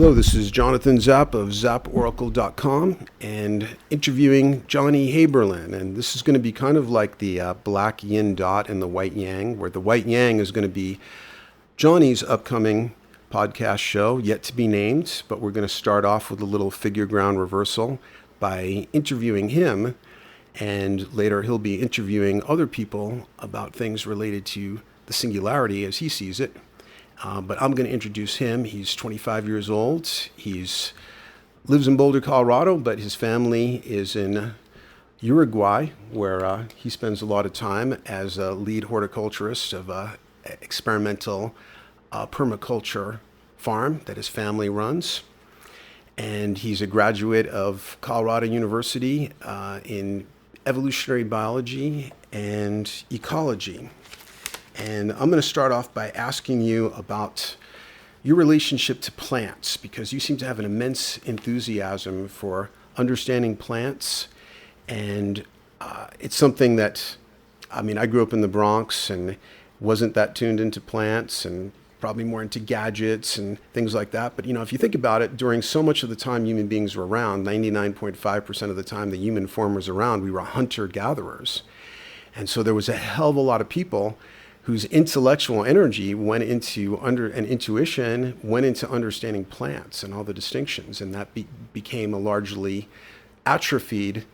Hello, this is Jonathan Zapp of zapporacle.com and interviewing Johnny Haeberlin. And this is going to be kind of like the black yin dot and the white yang, where the white yang is going to be Johnny's upcoming podcast show, yet to be named. But we're going to start off with a little figure ground reversal by interviewing him. And later he'll be interviewing other people about things related to the singularity as he sees it. But I'm going to introduce him. He's 25 years old. He's lives in Boulder, Colorado, but his family is in Uruguay, where he spends a lot of time as a lead horticulturist of an experimental permaculture farm that his family runs. And he's a graduate of Colorado University in evolutionary biology and ecology. And I'm going to start off by asking you about your relationship to plants, because you seem to have an immense enthusiasm for understanding plants. And it's something that, I grew up in the Bronx and wasn't that tuned into plants and probably more into gadgets and things like that. But, if you think about it, during so much of the time human beings were around, 99.5% of the time the human form was around, we were hunter-gatherers. And so there was a hell of a lot of people whose intellectual energy went into and intuition went into understanding plants and all the distinctions, and that became a largely atrophied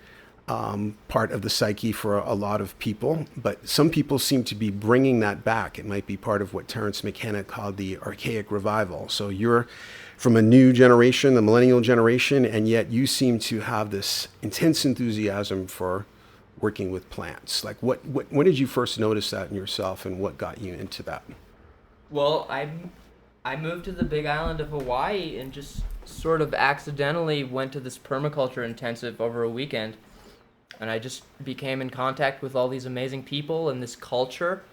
part of the psyche for a lot of people. But some people seem to be bringing that back. It might be part of what Terence McKenna called the archaic revival. So you're from a new generation, the millennial generation, and yet you seem to have this intense enthusiasm for working with plants. Like when did you first notice that in yourself, and what got you into that? Well, I moved to the Big Island of Hawaii and just sort of accidentally went to this permaculture intensive over a weekend, and I just became in contact with all these amazing people and this culture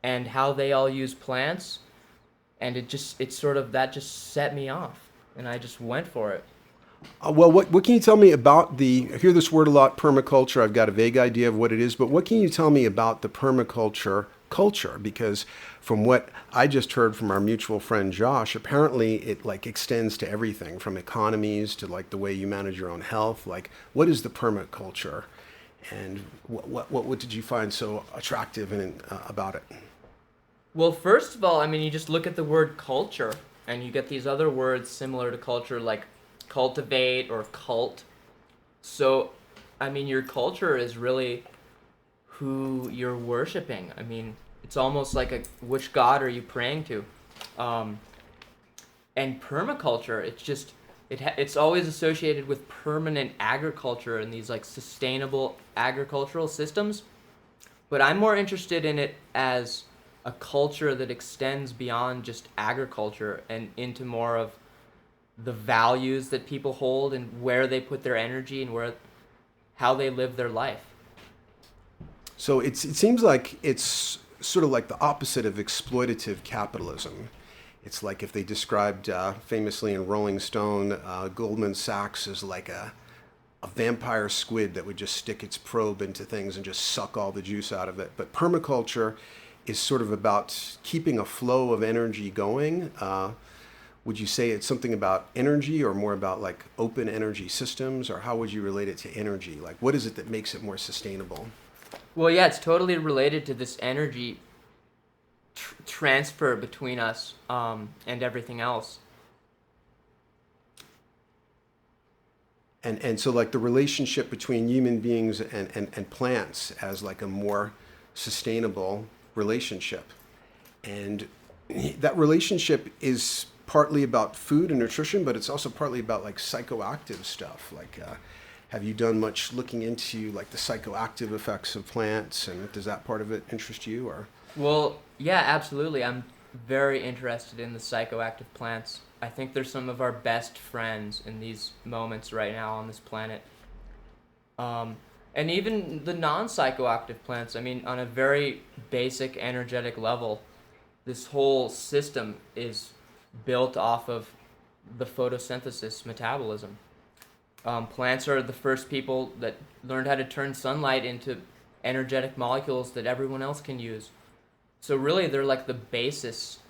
and how they all use plants, and that just set me off, and I just went for it. Well, what can you tell me about I hear this word a lot, permaculture. I've got a vague idea of what it is, but what can you tell me about the permaculture culture? Because from what I just heard from our mutual friend Josh, apparently it extends to everything from economies to the way you manage your own health. What is the permaculture, and what did you find so attractive about it? Well, first of all, you just look at the word culture and you get these other words similar to culture, like cultivate or cult. So, your culture is really who you're worshiping. It's almost like which god are you praying to? And permaculture, it's always associated with permanent agriculture and these sustainable agricultural systems. But I'm more interested in it as a culture that extends beyond just agriculture and into more of the values that people hold and where they put their energy and how they live their life. So it seems like it's sort of like the opposite of exploitative capitalism. It's like if they described famously in Rolling Stone, Goldman Sachs as like a vampire squid that would just stick its probe into things and just suck all the juice out of it. But permaculture is sort of about keeping a flow of energy going. Would you say it's something about energy, or more about open energy systems, or how would you relate it to energy? What is it that makes it more sustainable? Well, yeah, it's totally related to this energy transfer between us and everything else. And so the relationship between human beings and plants as a more sustainable relationship. And that relationship is partly about food and nutrition, but it's also partly about psychoactive stuff. Have you done much looking into the psychoactive effects of plants, and does that part of it interest you? Or Well, yeah, absolutely. I'm very interested in the psychoactive plants. I think they're some of our best friends in these moments right now on this planet. And even the non-psychoactive plants, on a very basic energetic level, this whole system is built off of the photosynthesis metabolism. Plants are the first people that learned how to turn sunlight into energetic molecules that everyone else can use. So really, they're the basis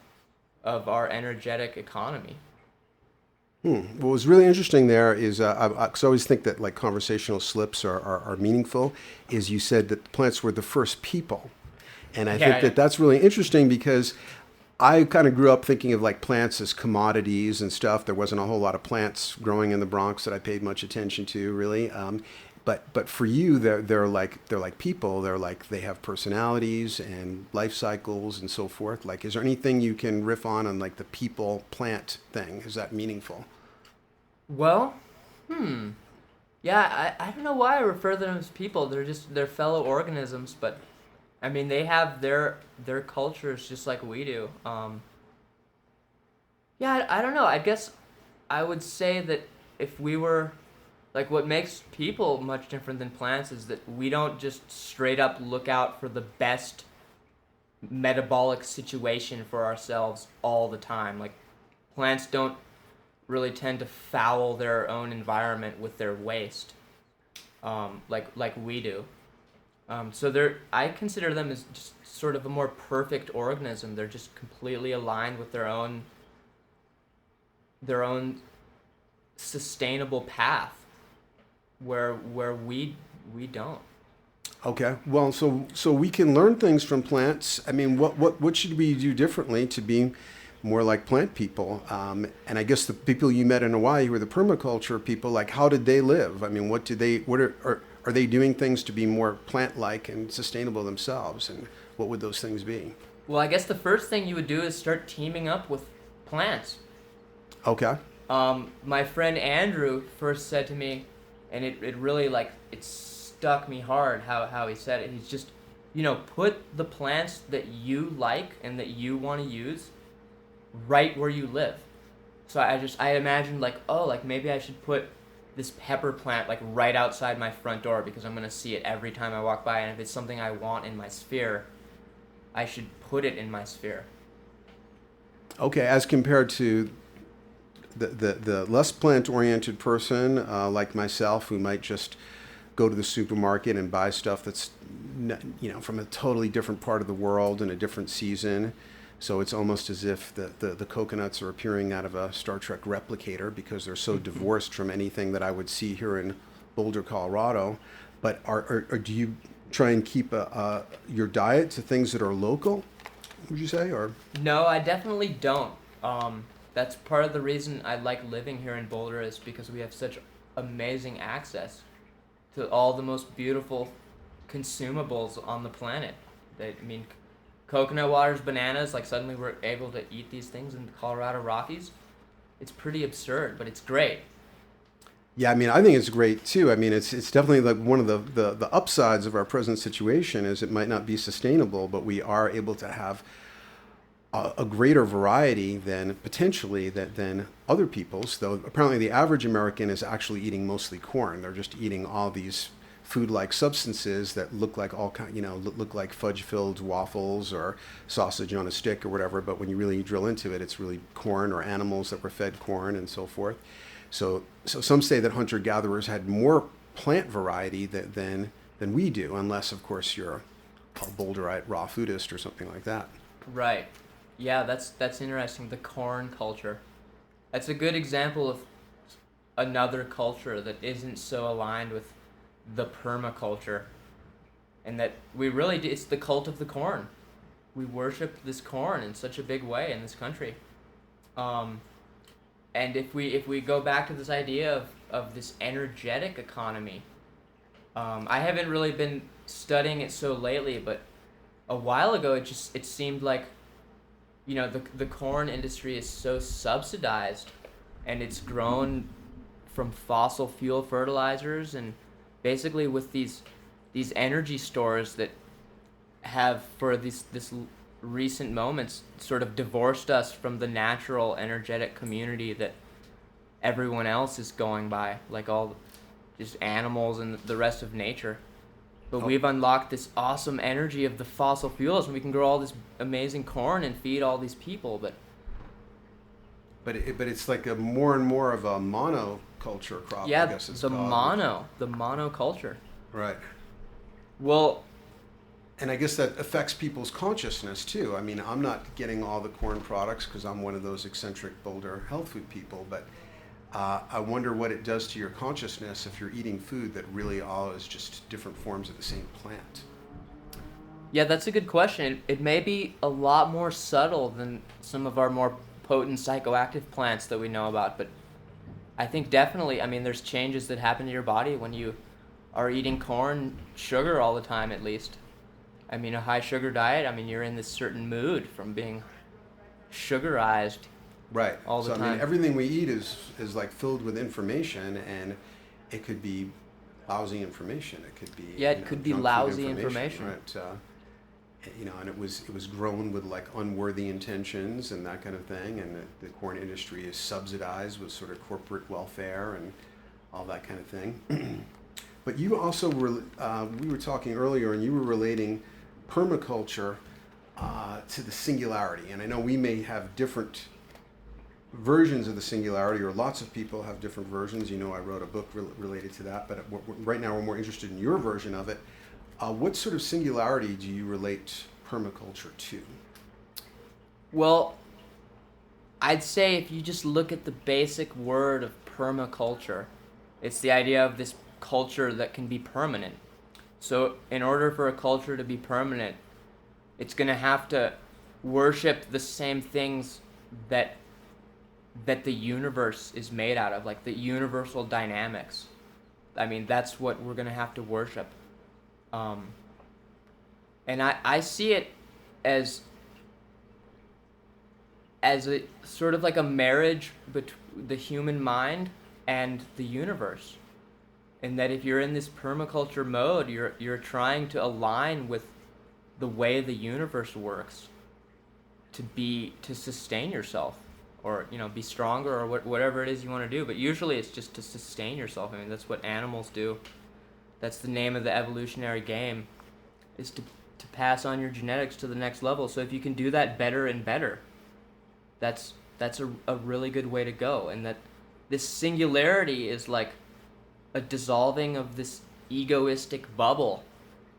of our energetic economy. What was really interesting there is, I always think that like conversational slips are meaningful, is you said that plants were the first people. And I think Yeah, that that's really interesting because I kind of grew up thinking of like plants as commodities and stuff. There wasn't a whole lot of plants growing in the Bronx that I paid much attention to, really. But for you, they're like people. They have personalities and life cycles and so forth. Like, is there anything you can riff on like the people plant thing? Is that meaningful? well, yeah, I don't know why I refer to them as people. They're fellow organisms, but I mean they have their cultures just like we do. Yeah, I don't know. I guess I would say that if we were like what makes people much different than plants is that we don't just straight up look out for the best metabolic situation for ourselves all the time. Like plants don't really tend to foul their own environment with their waste, like we do. So I consider them as just sort of a more perfect organism. They're just completely aligned with their own sustainable path, where we don't. Okay. Well, so we can learn things from plants. I mean, what should we do differently to be more like plant people? And I guess the people you met in Hawaii were the permaculture people. Like, how did they live? I mean, are they doing things to be more plant-like and sustainable themselves? And what would those things be? Well, I guess the first thing you would do is start teaming up with plants. Okay. My friend Andrew first said to me, and it really like it stuck me hard how he said it. He's just, put the plants that you like and that you want to use right where you live. So I imagined like, oh, like maybe I should put this pepper plant like right outside my front door because I'm gonna see it every time I walk by, and if it's something I want in my sphere, I should put it in my sphere. Okay. As compared to the less plant-oriented person like myself, who might just go to the supermarket and buy stuff that's from a totally different part of the world in a different season. So it's almost as if the coconuts are appearing out of a Star Trek replicator because they're so divorced from anything that I would see here in Boulder, Colorado. But or do you try and keep your diet to things that are local, would you say? Or No, I definitely don't. That's part of the reason I like living here in Boulder is because we have such amazing access to all the most beautiful consumables on the planet. Coconut waters, bananas, like suddenly we're able to eat these things in the Colorado Rockies. It's pretty absurd, but it's great. yeah, I mean, I think it's great too. I mean, it's definitely like one of the upsides of our present situation is it might not be sustainable, but we are able to have a greater variety than potentially than other people's. Though apparently the average American is actually eating mostly corn. They're just eating all these food-like substances that look like look like fudge-filled waffles or sausage on a stick or whatever. But when you really drill into it, it's really corn or animals that were fed corn and so forth. So some say that hunter-gatherers had more plant variety than we do, unless of course you're a Boulderite raw foodist or something like that. Right. Yeah, that's interesting. The corn culture. That's a good example of another culture that isn't so aligned with the permaculture, and that we really do, it's the cult of the corn. We worship this corn in such a big way in this country. And if we go back to this idea of this energetic economy, I haven't really been studying it so lately, but a while ago it seemed like the corn industry is so subsidized, and it's grown from fossil fuel fertilizers, and basically with these energy stores that have for this recent moments sort of divorced us from the natural energetic community that everyone else is going by, like all just animals and the rest of nature. But we've unlocked this awesome energy of the fossil fuels, and we can grow all this amazing corn and feed all these people. But it's like a more and more of a monoculture crop. Yeah, I guess it's the called. monoculture. Right. Well, And I guess that affects people's consciousness too. I mean, I'm not getting all the corn products because I'm one of those eccentric Boulder health food people, but I wonder what it does to your consciousness if you're eating food that really all is just different forms of the same plant. Yeah, that's a good question. It may be a lot more subtle than some of our more potent psychoactive plants that we know about, but I think definitely, I mean, there's changes that happen to your body when you are eating corn, sugar all the time at least. I mean, a high sugar diet, I mean, you're in this certain mood from being sugarized Right. all the So I time. mean, everything we eat is like filled with information, and it could be lousy information. It could be Yeah, it could be junk food lousy information. Right. And it was grown with like unworthy intentions and that kind of thing, and the corn industry is subsidized with sort of corporate welfare and all that kind of thing. But you also were we were talking earlier, and you were relating permaculture to the singularity, and I know we may have different versions of the singularity, or lots of people have different versions. You know, I wrote a book related to that, but right now we're more interested in your version of it. What sort of singularity do you relate permaculture to? Well, I'd say if you just look at the basic word of permaculture, it's the idea of this culture that can be permanent. So, in order for a culture to be permanent, it's going to have to worship the same things that the universe is made out of, like the universal dynamics. I mean, that's what we're going to have to worship. And I see it as a sort of like a marriage between the human mind and the universe. And that if you're in this permaculture mode, you're trying to align with the way the universe works to sustain yourself, or be stronger, or whatever it is you want to do. But usually it's just to sustain yourself. I mean, that's what animals do. That's the name of the evolutionary game, is to pass on your genetics to the next level. So if you can do that better and better, that's a really good way to go. And that this singularity is like a dissolving of this egoistic bubble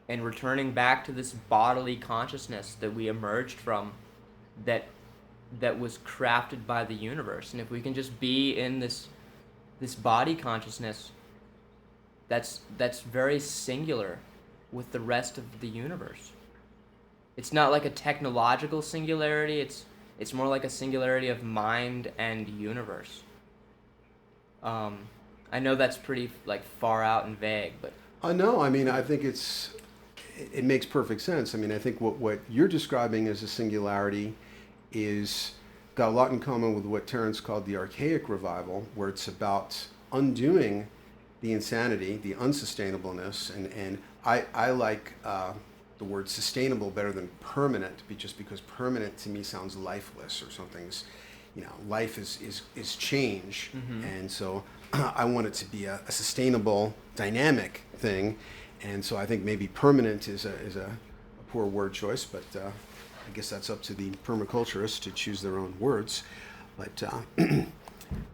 and returning back to this bodily consciousness that we emerged from, that was crafted by the universe. And if we can just be in this body consciousness, that's very singular with the rest of the universe. It's not like a technological singularity, it's more like a singularity of mind and universe. I know that's pretty like far out and vague, but No, I mean, I think it makes perfect sense. I mean, I think what you're describing as a singularity is got a lot in common with what Terence called the archaic revival, where it's about undoing the insanity, the unsustainableness, and I like the word sustainable better than permanent, just because permanent to me sounds lifeless, or something's, life is change, and so I want it to be a sustainable, dynamic thing, and so I think maybe permanent is a poor word choice, but I guess that's up to the permaculturists to choose their own words, but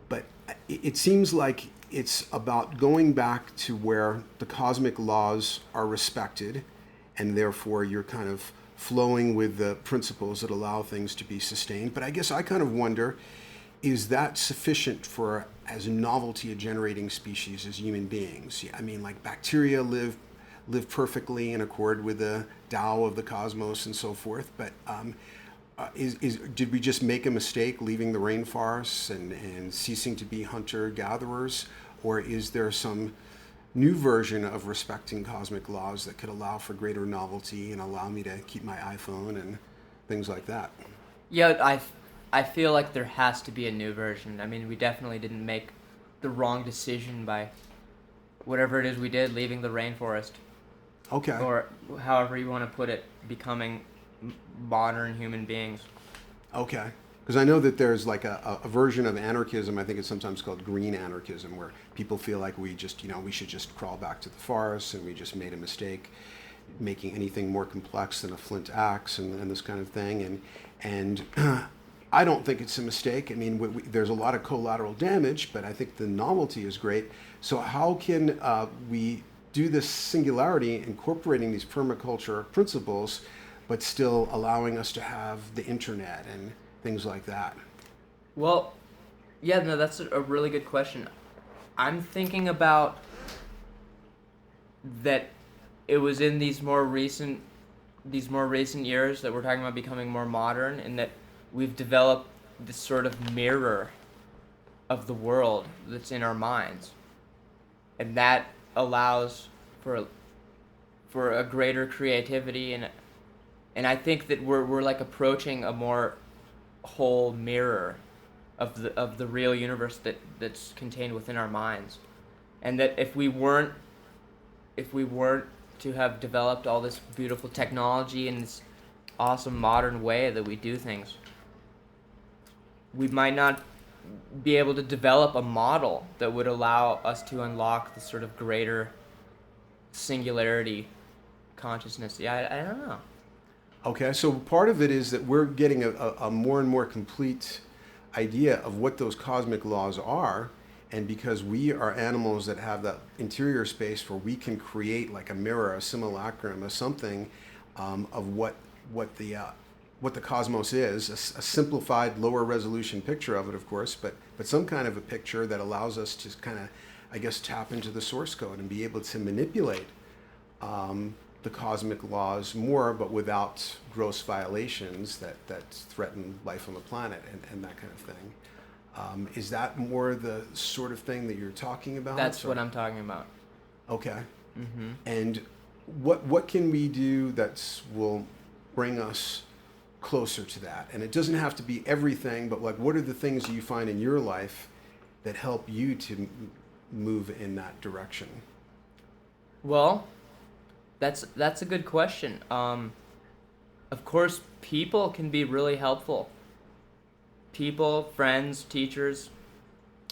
but it seems like it's about going back to where the cosmic laws are respected, and therefore you're kind of flowing with the principles that allow things to be sustained. But I guess I kind of wonder, is that sufficient for as novelty generating species as human beings? I mean, like bacteria live perfectly in accord with the Tao of the cosmos and so forth, but did we just make a mistake leaving the rainforests and ceasing to be hunter-gatherers? Or is there some new version of respecting cosmic laws that could allow for greater novelty and allow me to keep my iPhone and things like that? yeah, I feel like there has to be a new version. I mean, we definitely didn't make the wrong decision by whatever it is we did, leaving the rainforest. Okay. Or however you want to put it, becoming modern human beings. Okay. Because I know that there's like a version of anarchism, I think it's sometimes called green anarchism, where people feel like we just, we should just crawl back to the forest, and we just made a mistake making anything more complex than a flint axe and this kind of thing. And I don't think it's a mistake. I mean, there's a lot of collateral damage, but I think the novelty is great. So how can we do this singularity, incorporating these permaculture principles, but still allowing us to have the internet and things like that? Well, Yeah, no, that's a really good question. I'm thinking about that it was in these more recent years that we're talking about becoming more modern, and that we've developed this sort of mirror of the world that's in our minds, and that allows for a greater creativity, and I think that we're like approaching a more whole mirror of the real universe that's contained within our minds, and that if we weren't to have developed all this beautiful technology and this awesome modern way that we do things, we might not be able to develop a model that would allow us to unlock the sort of greater singularity consciousness. Yeah, I don't know. Okay, so part of it is that we're getting a more and more complete idea of what those cosmic laws are. And because we are animals that have that interior space where we can create like a mirror, a simulacrum, a something of what the cosmos is, a simplified, lower resolution picture of it, of course, but some kind of a picture that allows us to kind of, I guess, tap into the source code and be able to manipulate the cosmic laws more, but without gross violations that threaten life on the planet and that kind of thing. Is that more the sort of thing that you're talking about? That's what I'm talking about. Okay. Mm-hmm. And what can we do that will bring us closer to that? And it doesn't have to be everything, but like, what are the things you find in your life that help you to move in that direction? Well, that's a good question. Of course, people can be really helpful. People, friends, teachers,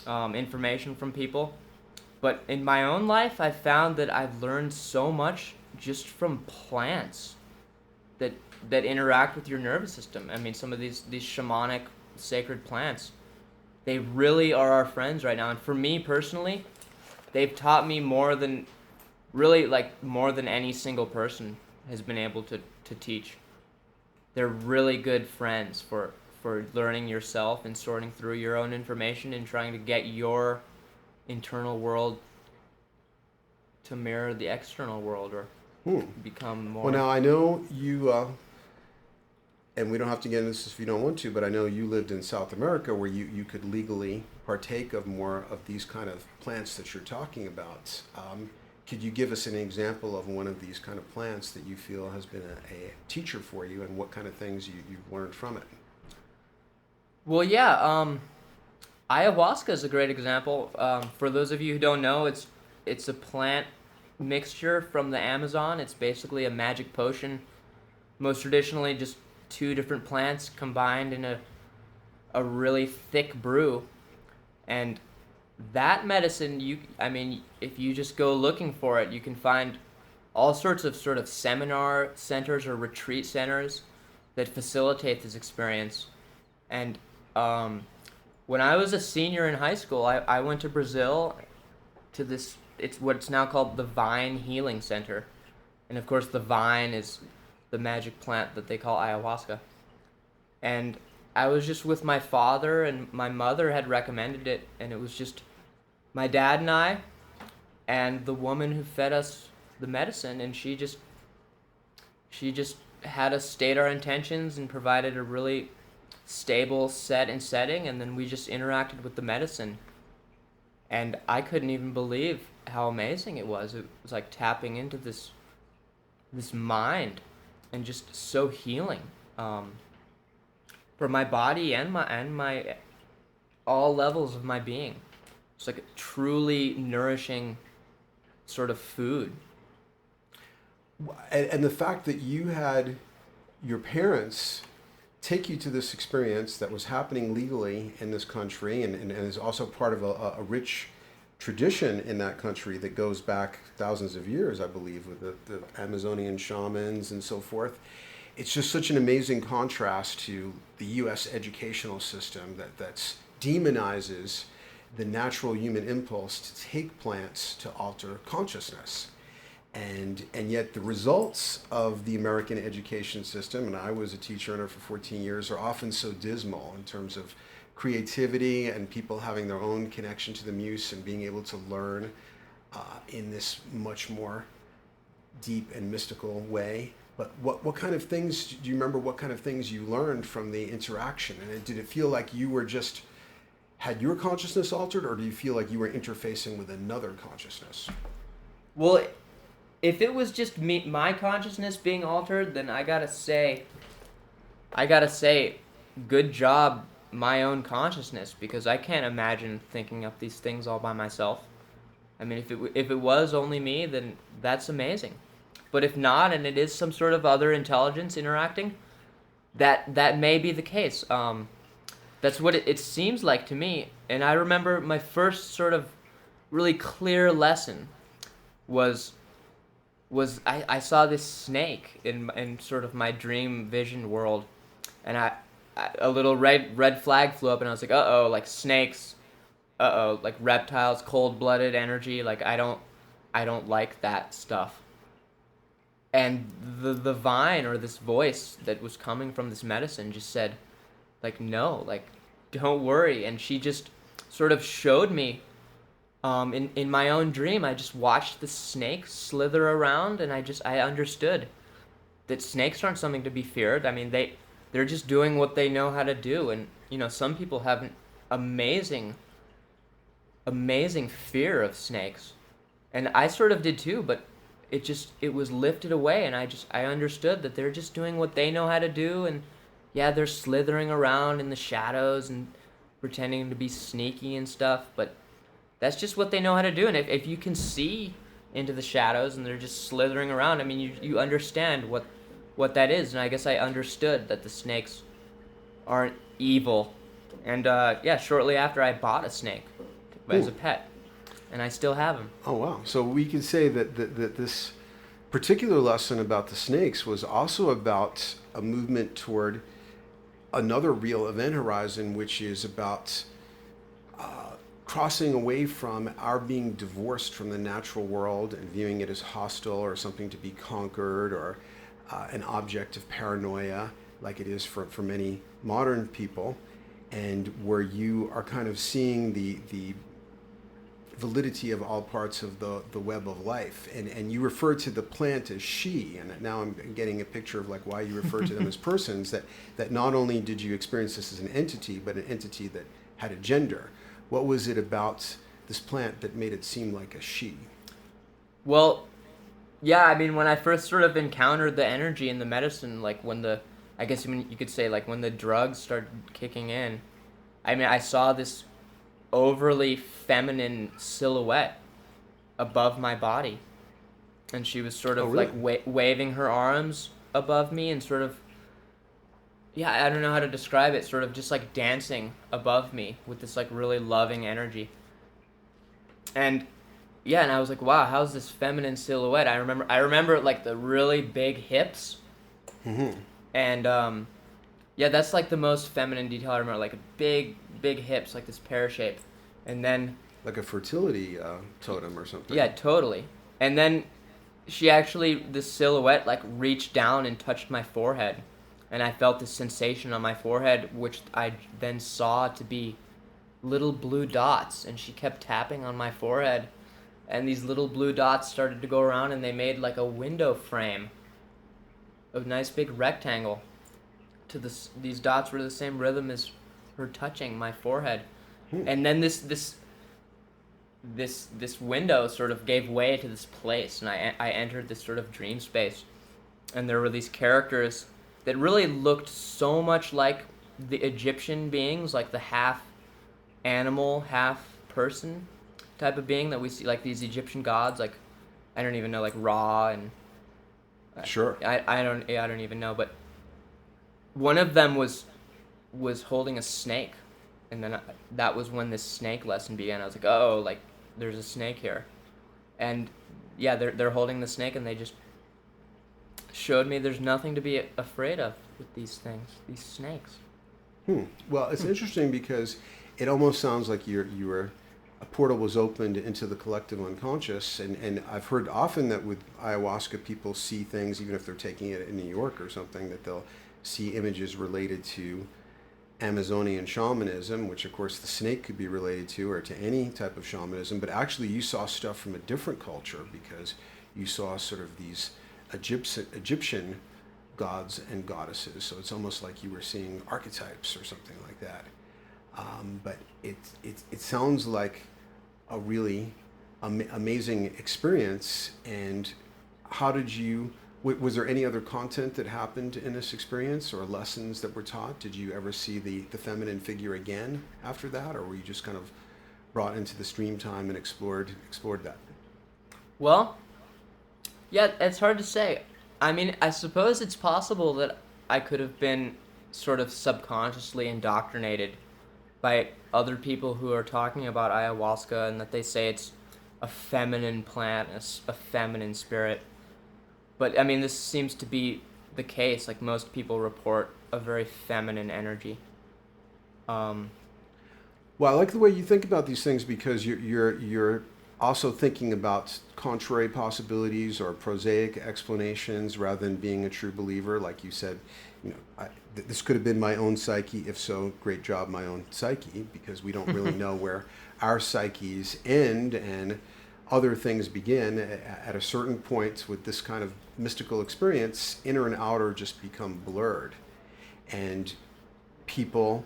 information from people. But in my own life, I've found that I've learned so much just from plants that interact with your nervous system. I mean, some of these shamanic sacred plants, they really are our friends right now. And for me personally, they've taught me more than more than any single person has been able to teach. They're really good friends for learning yourself and sorting through your own information and trying to get your internal world to mirror the external world, or become more. Well, now I know you, and we don't have to get into this if you don't want to, but I know you lived in South America where you could legally partake of more of these kind of plants that you're talking about. Could you give us an example of one of these kind of plants that you feel has been a teacher for you, and what kind of things you've learned from it? Well, yeah, ayahuasca is a great example. For those of you who don't know, it's a plant mixture from the Amazon. It's basically a magic potion. Most traditionally, just two different plants combined in a really thick brew, and that medicine, if you just go looking for it, you can find all sorts of sort of seminar centers or retreat centers that facilitate this experience. And when I was a senior in high school, I went to Brazil to this, it's what's now called the Vine Healing Center. And of course, the vine is the magic plant that they call ayahuasca. And I was just with my father, and my mother had recommended it, and it was just my dad and I, and the woman who fed us the medicine, and she just had us state our intentions and provided a really stable set and setting, and then we just interacted with the medicine. And I couldn't even believe how amazing it was. It was like tapping into this mind, and just so healing. For my body and my all levels of my being. It's like a truly nourishing sort of food. And the fact that you had your parents take you to this experience that was happening legally in this country, and is also part of a rich tradition in that country that goes back thousands of years, I believe, with the Amazonian shamans and so forth. It's just such an amazing contrast to the U.S. educational system that demonizes the natural human impulse to take plants to alter consciousness. And yet the results of the American education system, and I was a teacher in it for 14 years, are often so dismal in terms of creativity and people having their own connection to the muse and being able to learn in this much more deep and mystical way. But what kind of things, do you remember what kind of things you learned from the interaction? And did it feel like you were just, had your consciousness altered, or do you feel like you were interfacing with another consciousness? Well, if it was just me, my consciousness being altered, then I gotta say, good job, my own consciousness, because I can't imagine thinking up these things all by myself. I mean, if it was only me, then that's amazing. But if not, and it is some sort of other intelligence interacting, that may be the case. That's what it seems like to me. And I remember my first sort of really clear lesson was I saw this snake in sort of my dream vision world, and a little red flag flew up, and I was like, uh-oh, like snakes, uh-oh, like reptiles, cold-blooded energy, like I don't like that stuff. And the vine, or this voice that was coming from this medicine, just said, like, no, like, don't worry. And she just sort of showed me, in my own dream, I just watched the snake slither around, and I understood that snakes aren't something to be feared. I mean, they're just doing what they know how to do. And, you know, some people have an amazing fear of snakes. And I sort of did too, but it was lifted away, and I understood that they're just doing what they know how to do. And yeah, they're slithering around in the shadows and pretending to be sneaky and stuff, but that's just what they know how to do. And if you can see into the shadows and they're just slithering around, I mean, you understand what that is. And I guess I understood that the snakes aren't evil. And yeah, shortly after, I bought a snake as a pet, and I still have him. Oh, wow. So we could say that this particular lesson about the snakes was also about a movement toward another real event horizon, which is about crossing away from our being divorced from the natural world and viewing it as hostile or something to be conquered, or an object of paranoia like it is for many modern people, and where you are kind of seeing the validity of all parts of the web of life. And you refer to the plant as she, and now I'm getting a picture of like why you refer to them as persons, that not only did you experience this as an entity, but an entity that had a gender. What was it about this plant that made it seem like a she? Well, yeah, I mean, when I first sort of encountered the energy in the medicine, like I guess you could say, like when the drugs started kicking in, I mean, I saw this overly feminine silhouette above my body, and she was sort of like waving her arms above me, and sort of, yeah, I don't know how to describe it, sort of just like dancing above me with this like really loving energy. And yeah, and I was like, wow, how's this feminine silhouette? I remember like the really big hips. Mm-hmm. And yeah, that's like the most feminine detail I remember, like a big hips, like this pear shape. And then like a fertility totem or something. Yeah, totally. And then this silhouette like reached down and touched my forehead, and I felt this sensation on my forehead, which I then saw to be little blue dots. And she kept tapping on my forehead, and these little blue dots started to go around, and they made like a window frame, a nice big rectangle. These dots were the same rhythm as her touching my forehead. And then this window sort of gave way to this place, and I entered this sort of dream space, and there were these characters that really looked so much like the Egyptian beings, like the half animal, half person type of being that we see, like these Egyptian gods, like I don't even know, like Ra, and sure, I don't even know, but one of them was holding a snake. And then that was when this snake lesson began. I was like, oh, like there's a snake here. And yeah, they're holding the snake, and they just showed me there's nothing to be afraid of with these things, these snakes. Well, it's interesting because it almost sounds like a portal was opened into the collective unconscious. And I've heard often that with ayahuasca, people see things, even if they're taking it in New York or something, that they'll see images related to Amazonian shamanism, which of course the snake could be related to, or to any type of shamanism, but actually you saw stuff from a different culture because you saw sort of these Egyptian gods and goddesses. So it's almost like you were seeing archetypes or something like that. But it sounds like a really amazing experience. And how did you? Was there any other content that happened in this experience or lessons that were taught? Did you ever see the feminine figure again after that, or were you just kind of brought into the stream time and explored that? Well, yeah, it's hard to say. I mean, I suppose it's possible that I could have been sort of subconsciously indoctrinated by other people who are talking about ayahuasca and that they say it's a feminine plant, a feminine spirit. But I mean, this seems to be the case. Like most people report a very feminine energy. Well, I like the way you think about these things because you're also thinking about contrary possibilities or prosaic explanations rather than being a true believer. Like you said, this could have been my own psyche. If so, great job, my own psyche, because we don't really know where our psyches end and other things begin. At a certain point with this kind of mystical experience, inner and outer just become blurred. And people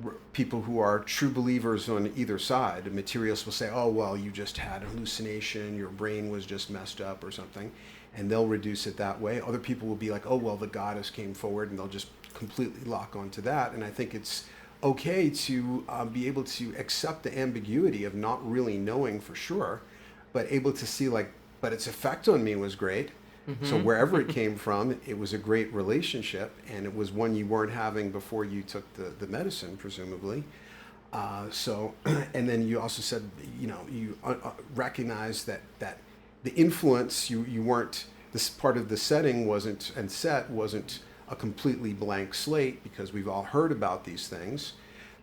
who are true believers on either side, materialists will say, oh, well, you just had a hallucination, your brain was just messed up or something, and they'll reduce it that way. Other people will be like, oh, well, the goddess came forward, and they'll just completely lock onto that. And I think it's okay to be able to accept the ambiguity of not really knowing for sure, but able to see but its effect on me was great. Mm-hmm. So wherever it came from, it was a great relationship, and it was one you weren't having before you took the medicine, presumably. And then you also said, you recognized that the influence, you weren't, this part of the setting wasn't a completely blank slate, because we've all heard about these things.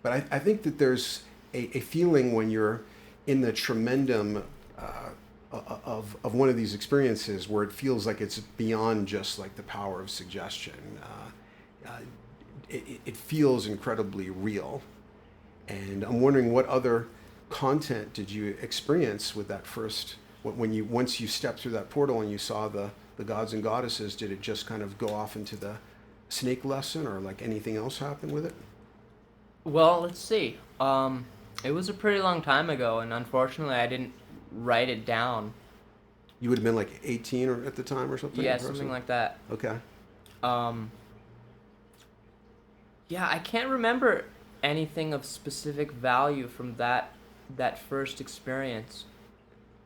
But I think that there's a feeling when you're in the tremendum of one of these experiences where it feels like it's beyond just like the power of suggestion. It feels incredibly real. And I'm wondering, what other content did you experience with that first, once you stepped through that portal and you saw the gods and goddesses? Did it just kind of go off into the snake lesson, or like anything else happen with it? Well, let's see. It was a pretty long time ago, and unfortunately I didn't write it down. You would have been like 18 or at the time or something? Yeah, something like that. Okay. Yeah, I can't remember anything of specific value from that first experience.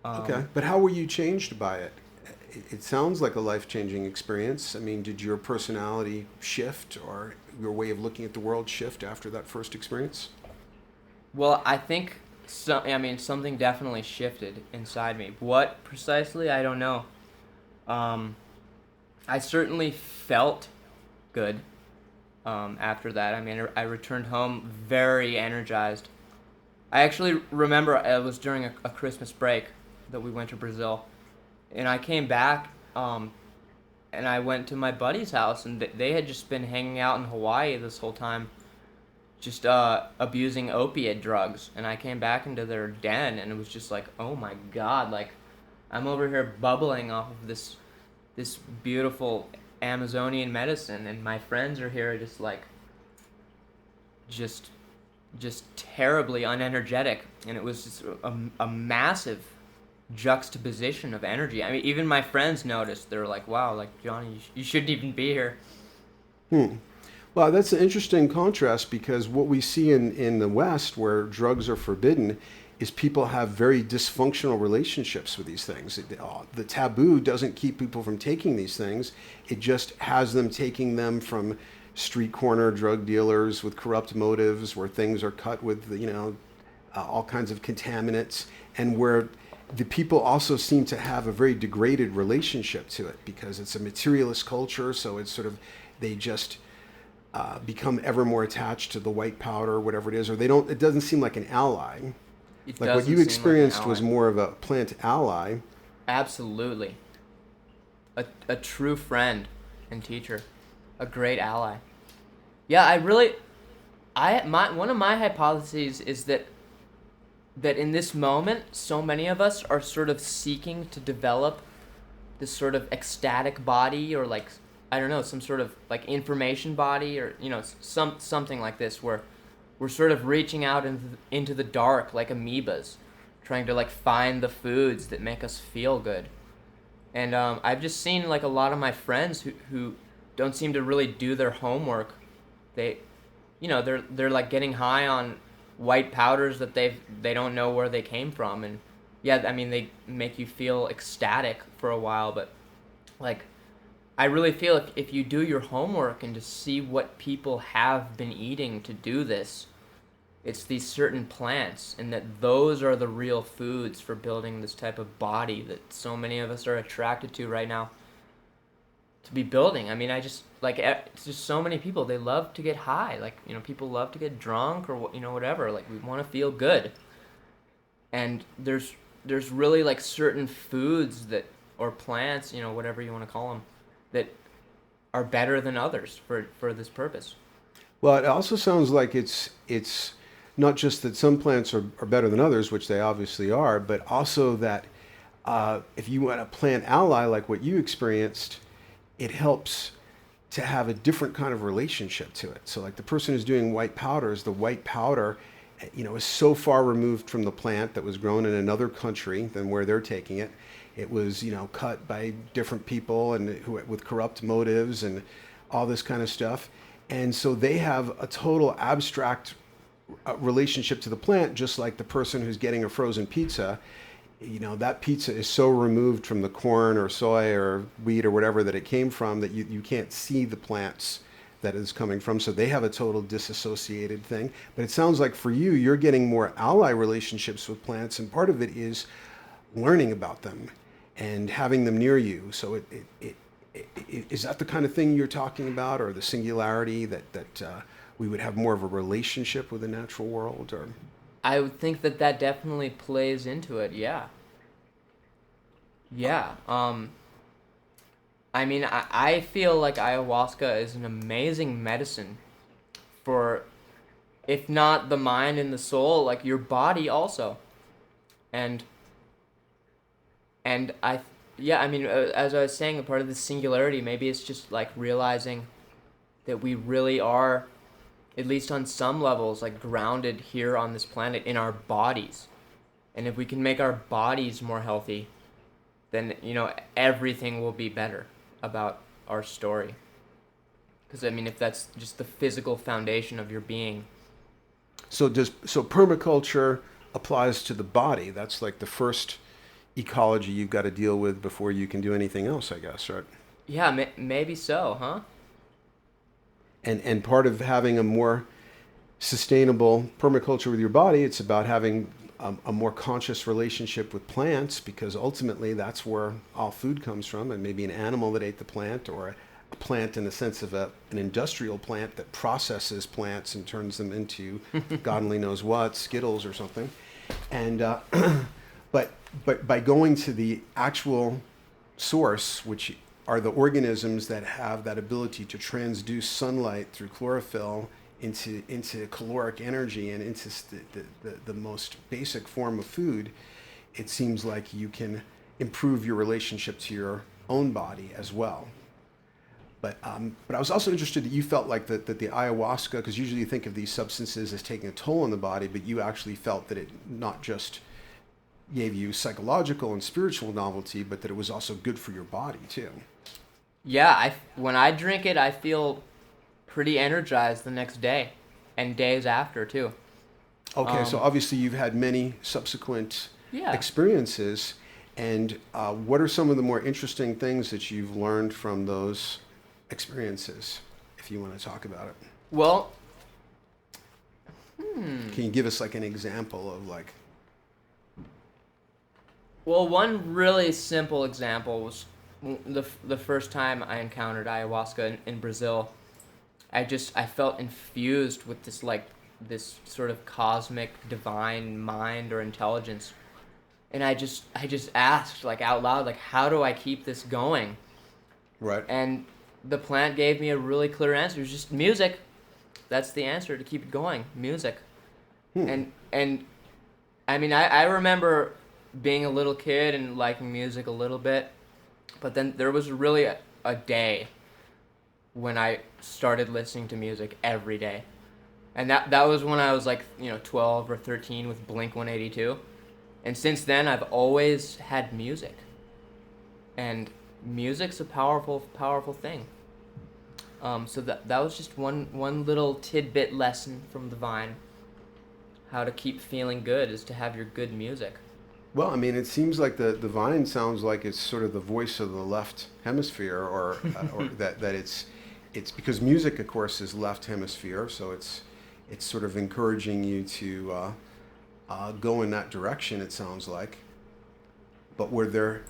Okay, but how were you changed by it? It sounds like a life-changing experience. I mean, did your personality shift, or your way of looking at the world shift after that first experience? Well, I think something definitely shifted inside me. What precisely, I don't know. I certainly felt good after that. I mean, I returned home very energized. I actually remember it was during a Christmas break that we went to Brazil. And I came back, and I went to my buddy's house, and they had just been hanging out in Hawaii this whole time, just abusing opiate drugs. And I came back into their den, and it was just like, oh my God, like, I'm over here bubbling off of this beautiful Amazonian medicine, and my friends are here just terribly unenergetic. And it was just a massive juxtaposition of energy. I mean, even my friends noticed. They were like, wow, like, Johnny, you shouldn't even be here. Well, that's an interesting contrast, because what we see in the West, where drugs are forbidden, is people have very dysfunctional relationships with these things. The taboo doesn't keep people from taking these things. It just has them taking them from street corner drug dealers with corrupt motives, where things are cut with, all kinds of contaminants, and where the people also seem to have a very degraded relationship to it, because it's a materialist culture. So it's sort of, they just become ever more attached to the white powder, or whatever it is, or it doesn't seem like an ally. Like what you experienced was more of a plant ally. Absolutely. A true friend and teacher. A great ally. Yeah, one of my hypotheses is that in this moment, so many of us are sort of seeking to develop this sort of ecstatic body, or like, I don't know, some sort of like information body, or something like this, where we're sort of reaching out into the dark like amoebas, trying to like find the foods that make us feel good. And I've just seen like a lot of my friends who don't seem to really do their homework. They're like getting high on white powders that they don't know where they came from. And yeah, I mean, they make you feel ecstatic for a while, but like, I really feel if you do your homework and to see what people have been eating to do this, it's these certain plants, and that those are the real foods for building this type of body that so many of us are attracted to right now to be building. I mean, I just like, it's just so many people, they love to get high. Like, people love to get drunk, or whatever. Like, we want to feel good. And there's really like certain foods that, or plants, whatever you want to call them, that are better than others for this purpose. Well, it also sounds like it's not just that some plants are better than others, which they obviously are, but also that if you want a plant ally like what you experienced, it helps to have a different kind of relationship to it. So like the person who's doing white powders, the white powder, is so far removed from the plant that was grown in another country than where they're taking it. It was, cut by different people and with corrupt motives and all this kind of stuff. And so they have a total abstract relationship to the plant, just like the person who's getting a frozen pizza. That pizza is so removed from the corn or soy or wheat or whatever that it came from that you can't see the plants that is coming from. So they have a total disassociated thing. But it sounds like for you, you're getting more ally relationships with plants, and part of it is learning about them and having them near you. So is that the kind of thing you're talking about, or the singularity that we would have more of a relationship with the natural world? Or I would think that definitely plays into it. Yeah. I mean, I feel like ayahuasca is an amazing medicine for, if not the mind and the soul, like your body also. And I mean, as I was saying, a part of the singularity, maybe it's just like realizing that we really are, at least on some levels, like grounded here on this planet in our bodies. And if we can make our bodies more healthy, then, everything will be better about our story. Because, I mean, if that's just the physical foundation of your being. So permaculture applies to the body. That's like the first ecology you've got to deal with before you can do anything else, I guess, right? Yeah, maybe so, huh? And part of having a more sustainable permaculture with your body, it's about having a more conscious relationship with plants, because ultimately that's where all food comes from. And maybe an animal that ate the plant, or a plant in the sense of an industrial plant that processes plants and turns them into God only knows what, Skittles or something. And but by going to the actual source, which are the organisms that have that ability to transduce sunlight through chlorophyll into caloric energy and into the most basic form of food, it seems like you can improve your relationship to your own body as well. But I was also interested that you felt like that the ayahuasca, because usually you think of these substances as taking a toll on the body, but you actually felt that it not just gave you psychological and spiritual novelty, but that it was also good for your body too. Yeah, when I drink it, I feel pretty energized the next day and days after too. Okay, so obviously you've had many subsequent experiences, and what are some of the more interesting things that you've learned from those experiences, if you want to talk about it? Well, can you give us like an example of like? Well, one really simple example was the first time I encountered ayahuasca in Brazil. I felt infused with this sort of cosmic divine mind or intelligence, and I just asked like out loud, like, how do I keep this going? Right. And the plant gave me a really clear answer. It was just music. that's the answer to keep it going. Music. And I mean, I remember being a little kid and liking music a little bit, but then there was really a day when I started listening to music every day. And that was when I was like, 12 or 13 with Blink-182. And since then, I've always had music. And music's a powerful, powerful thing. So that was just one little tidbit lesson from the Vine. How to keep feeling good is to have your good music. Well, I mean, it seems like the Vine sounds like it's sort of the voice of the left hemisphere, or that it's because music, of course, is left hemisphere, so it's sort of encouraging you to go in that direction. It sounds like. But were there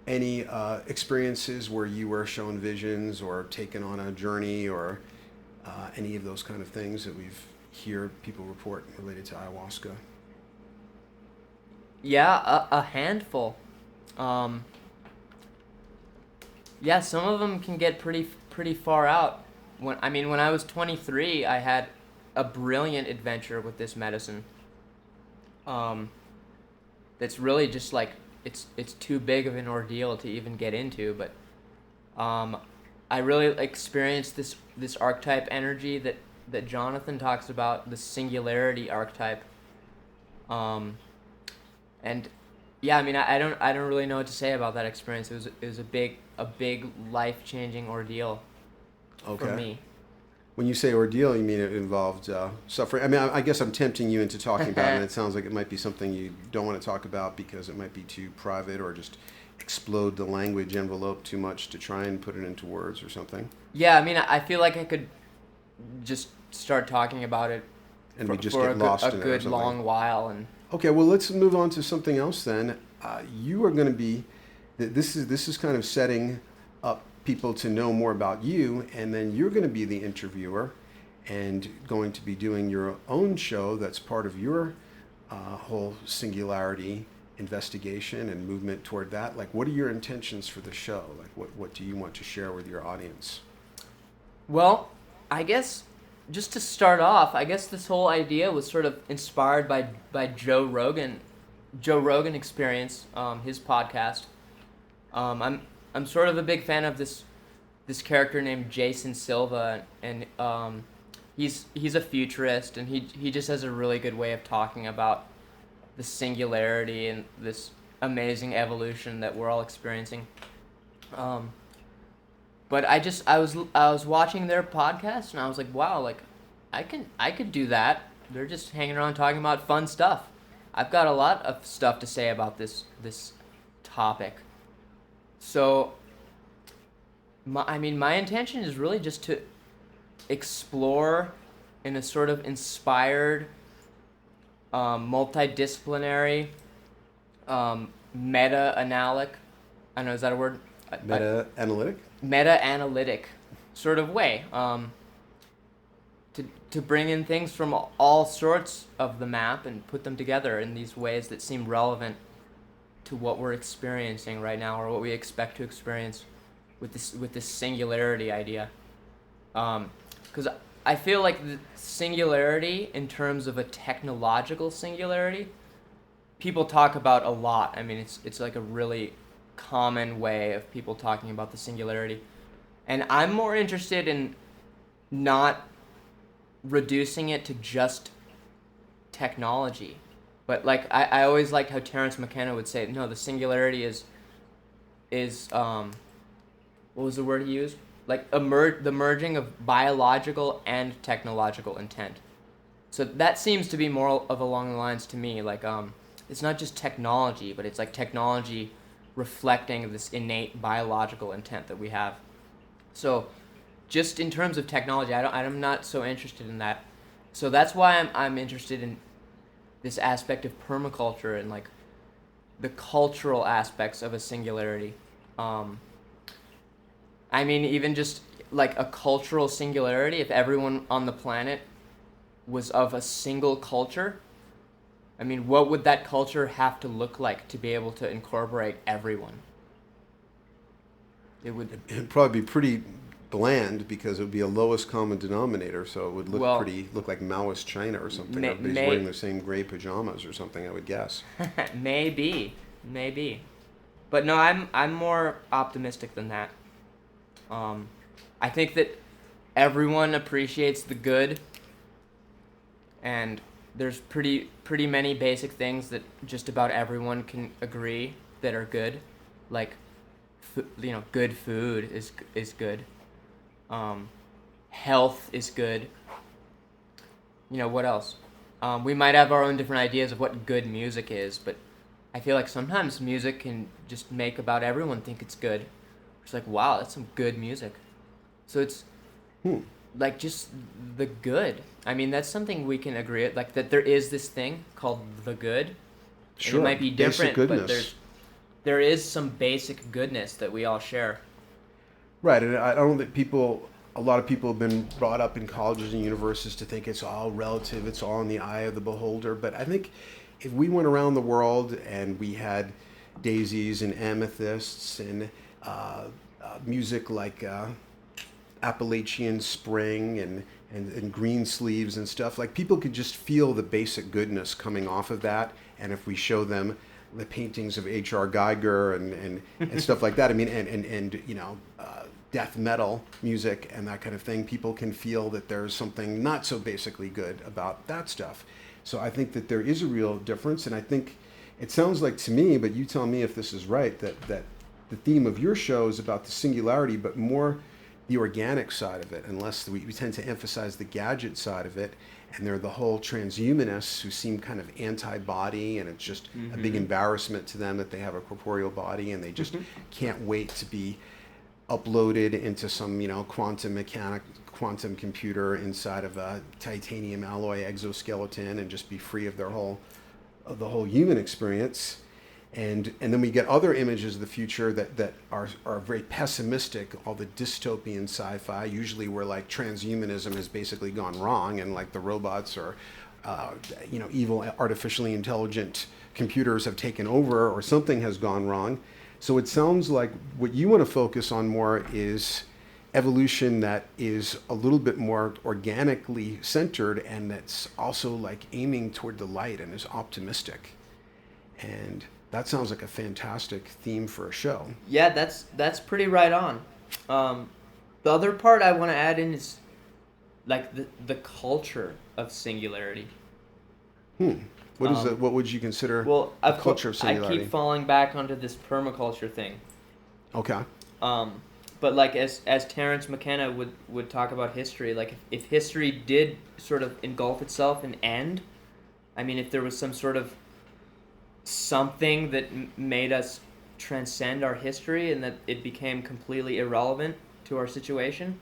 any experiences where you were shown visions or taken on a journey or any of those kind of things that we've hear people report related to ayahuasca? Yeah, a handful. Yeah, some of them can get pretty far out. When I was 23, I had a brilliant adventure with this medicine. That's really just like it's too big of an ordeal to even get into, but I really experienced this archetype energy that Jonathan talks about, the singularity archetype. And yeah, I mean, I don't really know what to say about that experience. It was a big life-changing ordeal for me. When you say ordeal, you mean it involved suffering? I mean, I guess I'm tempting you into talking about it, and it sounds like it might be something you don't want to talk about because it might be too private or just explode the language envelope too much to try and put it into words or something. Yeah, I mean, I feel like I could just start talking about it and we just get lost in it. A good long while. And okay, well, let's move on to something else then. You are going to be, this is kind of setting up people to know more about you, and then you're going to be the interviewer and going to be doing your own show that's part of your whole singularity investigation and movement toward that. Like, what are your intentions for the show? Like, what do you want to share with your audience? Well, I guess just to start off, I guess this whole idea was sort of inspired by Joe Rogan Experience, his podcast. I'm sort of a big fan of this character named Jason Silva, and he's a futurist, and he just has a really good way of talking about the singularity and this amazing evolution that we're all experiencing. But I was watching their podcast, and I was like, wow, like I could do that. They're just hanging around talking about fun stuff. I've got a lot of stuff to say about this topic. So, my intention is really just to explore in a sort of inspired, multidisciplinary, meta-analytic, I don't know, is that a word? Meta-analytic? Meta-analytic sort of way, to bring in things from all sorts of the map and put them together in these ways that seem relevant to what we're experiencing right now, or what we expect to experience with this singularity idea. Because I feel like the singularity, in terms of a technological singularity, people talk about a lot. I mean, it's like a really common way of people talking about the singularity, and I'm more interested in not reducing it to just technology. But like I always liked how Terence McKenna would say, no, the singularity is what was the word he used? Like the merging of biological and technological intent. So that seems to be more of along the lines to me, like it's not just technology, but it's like technology reflecting this innate biological intent that we have. So just in terms of technology, I'm not so interested in that. So that's why I'm interested in this aspect of permaculture and like the cultural aspects of a singularity. I mean, even just like a cultural singularity, if everyone on the planet was of a single culture, I mean, what would that culture have to look like to be able to incorporate everyone? It'd probably be pretty bland because it would be a lowest common denominator, so it would look Well, look like Maoist China or something. may, Everybody's may, wearing the same gray pajamas or something, I would guess. maybe. But no, I'm more optimistic than that. I think that everyone appreciates the good, and there's pretty many basic things that just about everyone can agree that are good, like good food is good. Health is good. What else? We might have our own different ideas of what good music is, but I feel like sometimes music can just make about everyone think it's good. It's like, wow, that's some good music. So it's like just the good. I mean, that's something we can agree at, like that there is this thing called the good. Sure. And it might be different, basic but goodness. there is some basic goodness that we all share. Right, and I don't think a lot of people have been brought up in colleges and universities to think it's all relative, it's all in the eye of the beholder. But I think if we went around the world and we had daisies and amethysts and music like Appalachian Spring and green sleeves and stuff, like people could just feel the basic goodness coming off of that. And if we show them the paintings of H.R. Geiger and stuff like that, I mean, and death metal music and that kind of thing, people can feel that there's something not so basically good about that stuff. So I think that there is a real difference, and I think it sounds like to me, but you tell me if this is right, that the theme of your show is about the singularity, but more the organic side of it, unless we tend to emphasize the gadget side of it, and they're the whole transhumanists who seem kind of anti-body, and it's just a big embarrassment to them that they have a corporeal body, and they just can't wait to be uploaded into some quantum computer inside of a titanium alloy exoskeleton and just be free of the whole human experience. And then we get other images of the future that are very pessimistic, all the dystopian sci-fi, usually where like transhumanism has basically gone wrong and like the robots or evil artificially intelligent computers have taken over or something has gone wrong. So it sounds like what you want to focus on more is evolution that is a little bit more organically centered and that's also like aiming toward the light and is optimistic. And that sounds like a fantastic theme for a show. Yeah, that's pretty right on. The other part I want to add in is like the culture of singularity. What would you consider the culture of singularity? I keep falling back onto this permaculture thing. Okay. But like as Terence McKenna would talk about history, like if history did sort of engulf itself and end, I mean, if there was some sort of something that made us transcend our history and that it became completely irrelevant to our situation,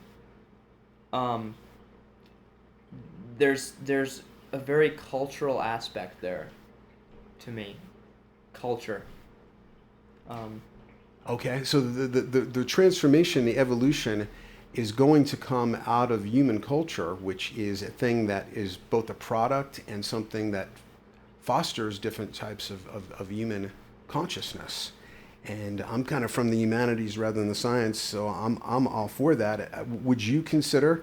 there's a very cultural aspect there to me. Culture. Okay, so the transformation, the evolution is going to come out of human culture, which is a thing that is both a product and something that fosters different types of human consciousness. And I'm kind of from the humanities rather than the science, so I'm all for that. Would you consider,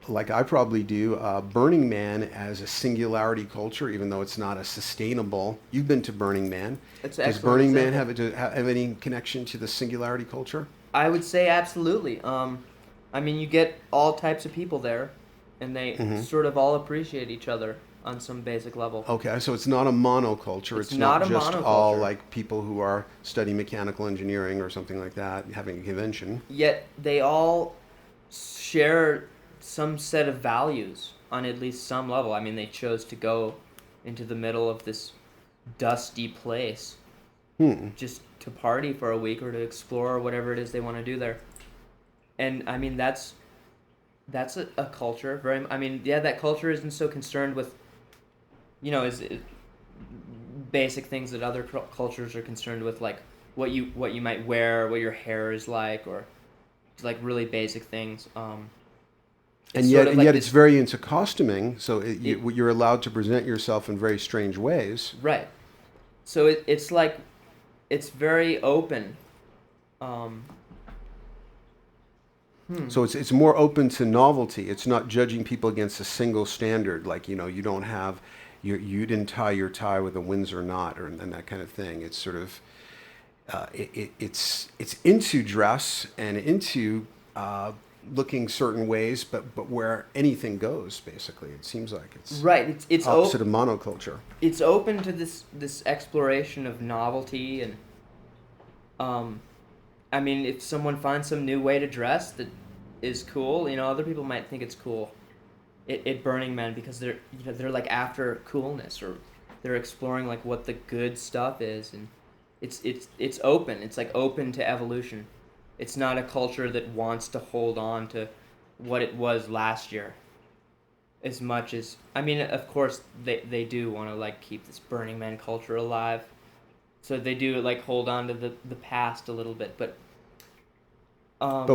like I probably do, Burning Man as a singularity culture, even though it's not a sustainable? You've been to Burning Man. Does Burning Man have any connection to the singularity culture? I would say absolutely. I mean, you get all types of people there, and they sort of all appreciate each other on some basic level. Okay, so it's not a monoculture. It's not just all like people who are studying mechanical engineering or something like that, having a convention. Yet they all share some set of values on at least some level. I mean, they chose to go into the middle of this dusty place just to party for a week or to explore whatever it is they want to do there. And I mean, that's a culture. That culture isn't so concerned with, basic things that other cultures are concerned with, like what you might wear, what your hair is like, or like really basic things. And yet it's very into costuming, so you're allowed to present yourself in very strange ways. Right. So it's like, it's very open. So it's more open to novelty. It's not judging people against a single standard, like, you don't have, you didn't tie your tie with a Windsor knot, and that kind of thing. It's sort of, it's into dress and into looking certain ways, but where anything goes, basically. It seems like it's Right. It's opposite of monoculture. It's open to this exploration of novelty, and I mean, if someone finds some new way to dress that is cool, other people might think it's cool at Burning Man, because they're like after coolness, or they're exploring like what the good stuff is, and it's open. It's like open to evolution. It's not a culture that wants to hold on to what it was last year as much as, I mean, of course they do want to like keep this Burning Man culture alive. So they do like hold on to the past a little bit, but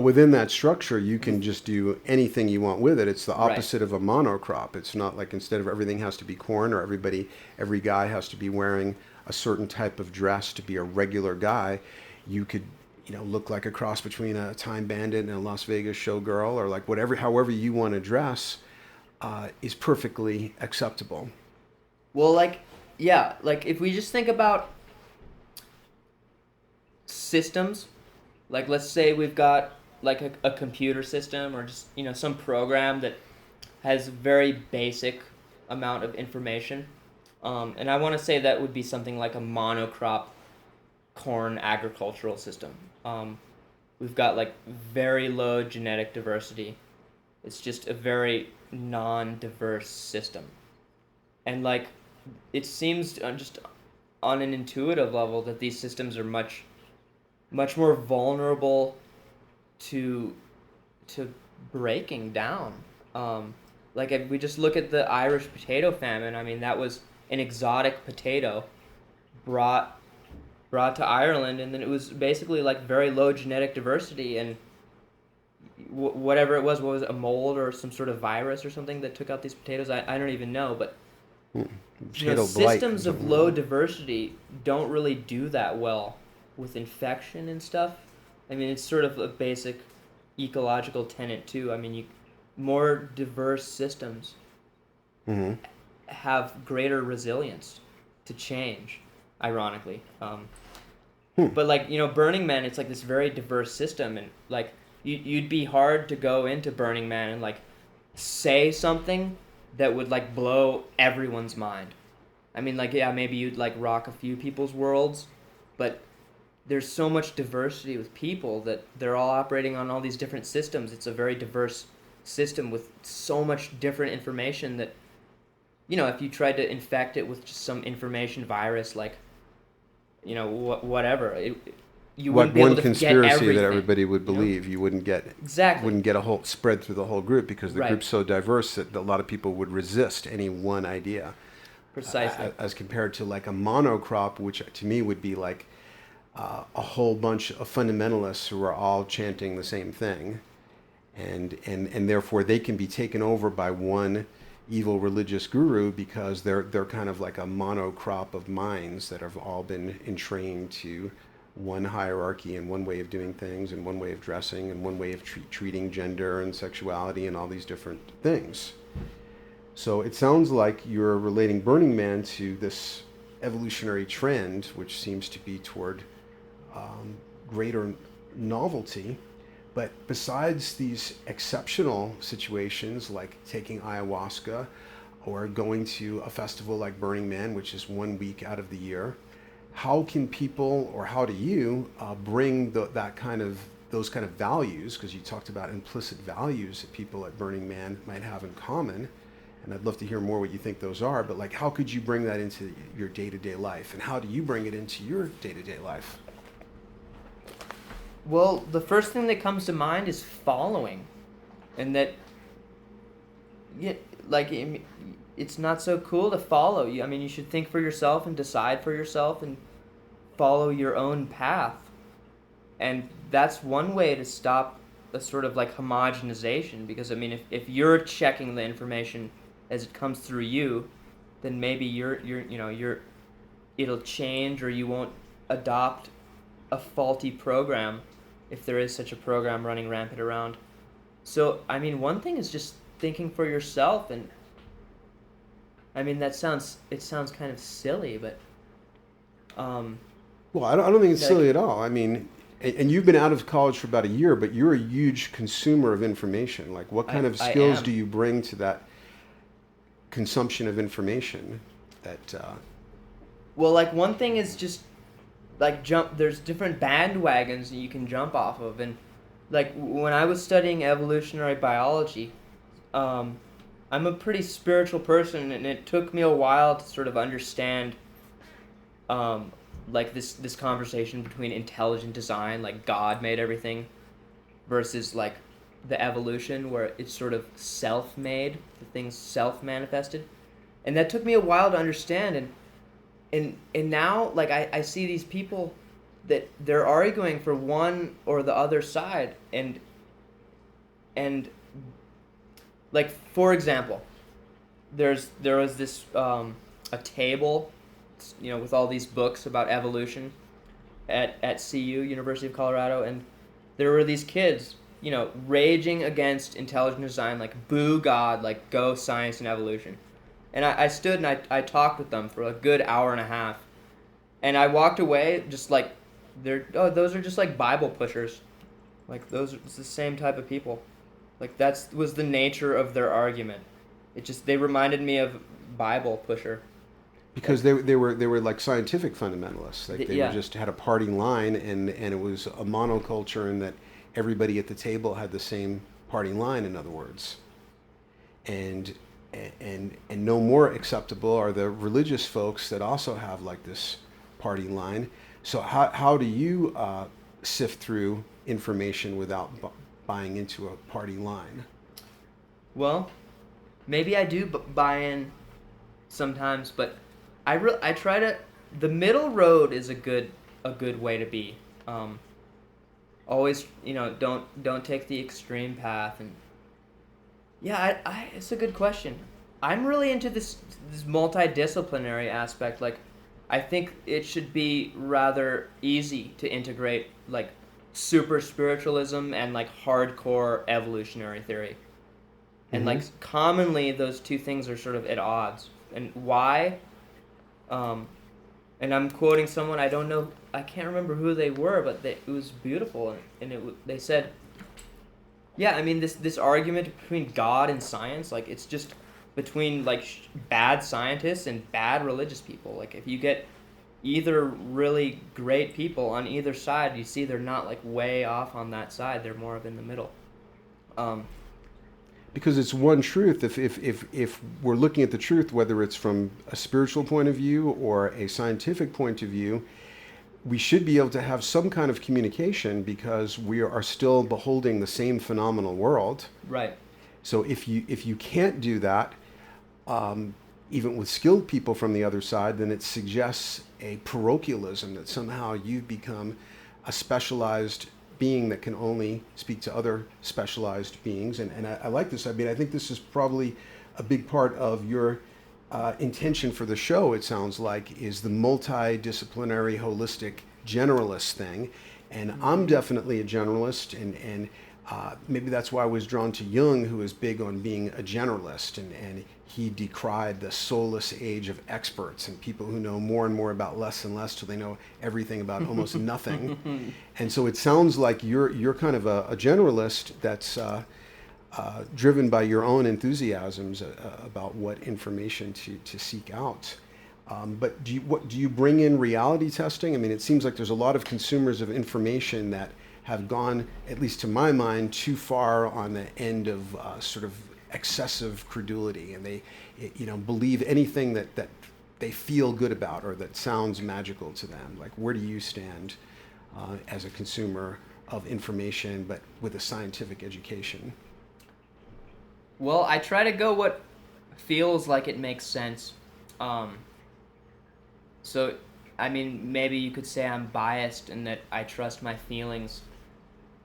within that structure, you can just do anything you want with it. It's the Right. opposite of a monocrop. It's not like, instead of everything has to be corn, or every guy has to be wearing a certain type of dress to be a regular guy. You could, look like a cross between a time bandit and a Las Vegas showgirl, or like however you want to dress, is perfectly acceptable. well, like, yeah, like if we just think about systems, like let's say we've got like a computer system, or just some program that has very basic amount of information, and I want to say that would be something like a monocrop corn agricultural system. We've got like very low genetic diversity. It's just a very non-diverse system, and like it seems just on an intuitive level that these systems are much more vulnerable to breaking down. Like if we just look at the Irish potato famine, I mean that was an exotic potato brought to Ireland, and then it was basically like very low genetic diversity, and whatever it was, what was it, a mold or some sort of virus or something that took out these potatoes? I don't even know, but Potato blight. systems of low diversity don't really do that well with infection and stuff. I mean, it's sort of a basic ecological tenet too. I mean, more diverse systems have greater resilience to change, ironically. But like, Burning Man, it's like this very diverse system, and like you'd be hard to go into Burning Man and like say something that would like blow everyone's mind. I mean, like, yeah, maybe you'd like rock a few people's worlds, but there's so much diversity with people that they're all operating on all these different systems. It's a very diverse system with so much different information that, if you tried to infect it with just some information virus, like, whatever, you wouldn't be able to get everything. One conspiracy that everybody would believe, you wouldn't get exactly. Wouldn't get a whole spread through the whole group, because the Right. group's so diverse that a lot of people would resist any one idea. Precisely. As compared to like a monocrop, which to me would be like a whole bunch of fundamentalists who are all chanting the same thing, and therefore they can be taken over by one evil religious guru, because they're kind of like a monocrop of minds that have all been entrained to one hierarchy and one way of doing things and one way of dressing and one way of treating gender and sexuality and all these different things. So it sounds like you're relating Burning Man to this evolutionary trend, which seems to be toward greater novelty. But besides these exceptional situations like taking ayahuasca or going to a festival like Burning Man, which is 1 week out of the year, how can people, or how do you bring those kind of values, because you talked about implicit values that people at Burning Man might have in common, and I'd love to hear more what you think those are, but like how could you bring that into your day-to-day life, and how do you bring it into your day-to-day life? Well, the first thing that comes to mind is following, and that, it's not so cool to follow. I mean, you should think for yourself and decide for yourself and follow your own path, and that's one way to stop a sort of like homogenization. Because I mean, if you're checking the information as it comes through you, then maybe it'll change, or you won't adopt a faulty program, if there is such a program running rampant around. So, I mean, one thing is just thinking for yourself, and I mean, it sounds kind of silly, but, um, Well, I don't think it's like, silly at all. I mean, and you've been out of college for about a year, but you're a huge consumer of information. Like, what kind of I skills do am. you bring to that consumption of information? That Well, like, one thing is just, like, there's different bandwagons that you can jump off of, and, like, when I was studying evolutionary biology, um, I'm a pretty spiritual person, and it took me a while to sort of understand, um, like this conversation between intelligent design, like God made everything, versus like the evolution where it's sort of self-made, the thing's self-manifested, and that took me a while to understand. And now like I see these people that they're arguing for one or the other side, and like for example, there was this a table, with all these books about evolution at CU, University of Colorado, and there were these kids, raging against intelligent design, like boo God, like go science and evolution. And I stood and I talked with them for a good hour and a half, and I walked away just like those are just like Bible pushers, like those are it's the same type of people, like that was the nature of their argument. They reminded me of Bible pusher. because they were like scientific fundamentalists. Like they were Yeah. just had a party line, and it was a monoculture, and that everybody at the table had the same party line. In other words, and and no more acceptable are the religious folks that also have like this party line. So how do you sift through information without buying into a party line? Well, maybe I do buy in sometimes, but I try to. The middle road is a good way to be. Um, Always, don't take the extreme path. And yeah, it's a good question. I'm really into this multidisciplinary aspect. Like, I think it should be rather easy to integrate like super spiritualism and like hardcore evolutionary theory. And Mm-hmm. like commonly those two things are sort of at odds. And why? Um, and I'm quoting someone, I don't know, I can't remember who they were, but it was beautiful, they said, yeah, I mean this argument between God and science, like it's just between like bad scientists and bad religious people. Like if you get either really great people on either side, you see they're not like way off on that side, they're more of in the middle. Um, Because it's one truth. If we're looking at the truth, whether it's from a spiritual point of view or a scientific point of view, we should be able to have some kind of communication because we are still beholding the same phenomenal world. right. So if you can't do that, even with skilled people from the other side, then it suggests a parochialism that somehow you've become a specialized being that can only speak to other specialized beings. And I like this. I mean, I think this is probably a big part of your intention for the show, it sounds like, is the multidisciplinary, holistic, generalist thing. And I'm definitely a generalist, and maybe that's why I was drawn to Jung, who is big on being a generalist, and he decried the soulless age of experts and people who know more and more about less and less till they know everything about almost nothing. And so it sounds like you're kind of a generalist that's driven by your own enthusiasms about what information to seek out. But do you bring in reality testing? I mean, it seems like there's a lot of consumers of information that have gone, at least to my mind, too far on the end of sort of excessive credulity, and they, believe anything that they feel good about or that sounds magical to them. Like, where do you stand as a consumer of information, but with a scientific education? Well, I try to go what feels like it makes sense. So, I mean, maybe you could say I'm biased in that I trust my feelings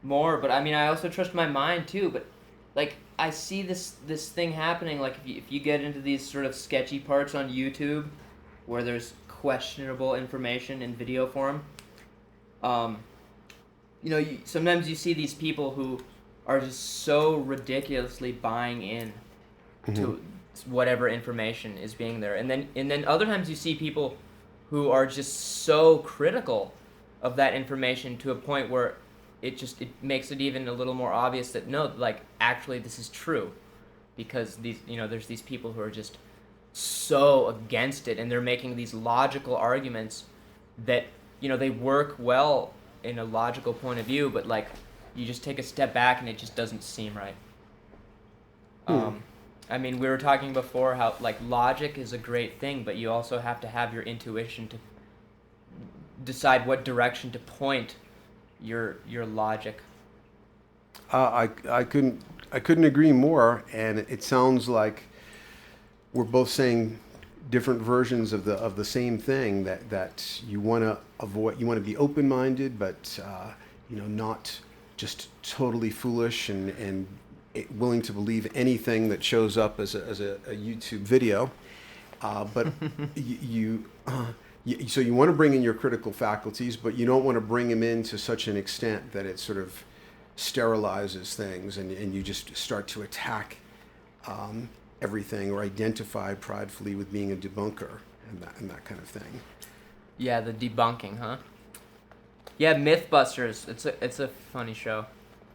more, but I mean, I also trust my mind too. But like, I see this thing happening. Like, if you get into these sort of sketchy parts on YouTube, where there's questionable information in video form, sometimes you see these people who are just so ridiculously buying in to whatever information is being there. And then other times you see people who are just so critical of that information to a point where it makes it even a little more obvious that no, like actually this is true, because there's these people who are just so against it, and they're making these logical arguments that they work well in a logical point of view, but like you just take a step back and it just doesn't seem right. I mean, we were talking before how like logic is a great thing, but you also have to have your intuition to decide what direction to point your logic. I couldn't agree more, and it sounds like we're both saying different versions of the same thing, that you want to avoid. You want to be open-minded, but not just totally foolish and willing to believe anything that shows up as a YouTube video. But so you want to bring in your critical faculties, but you don't want to bring them in to such an extent that it sort of sterilizes things, and you just start to attack everything, or identify pridefully with being a debunker and that kind of thing. Yeah, the debunking, huh? Yeah, Mythbusters. It's a funny show.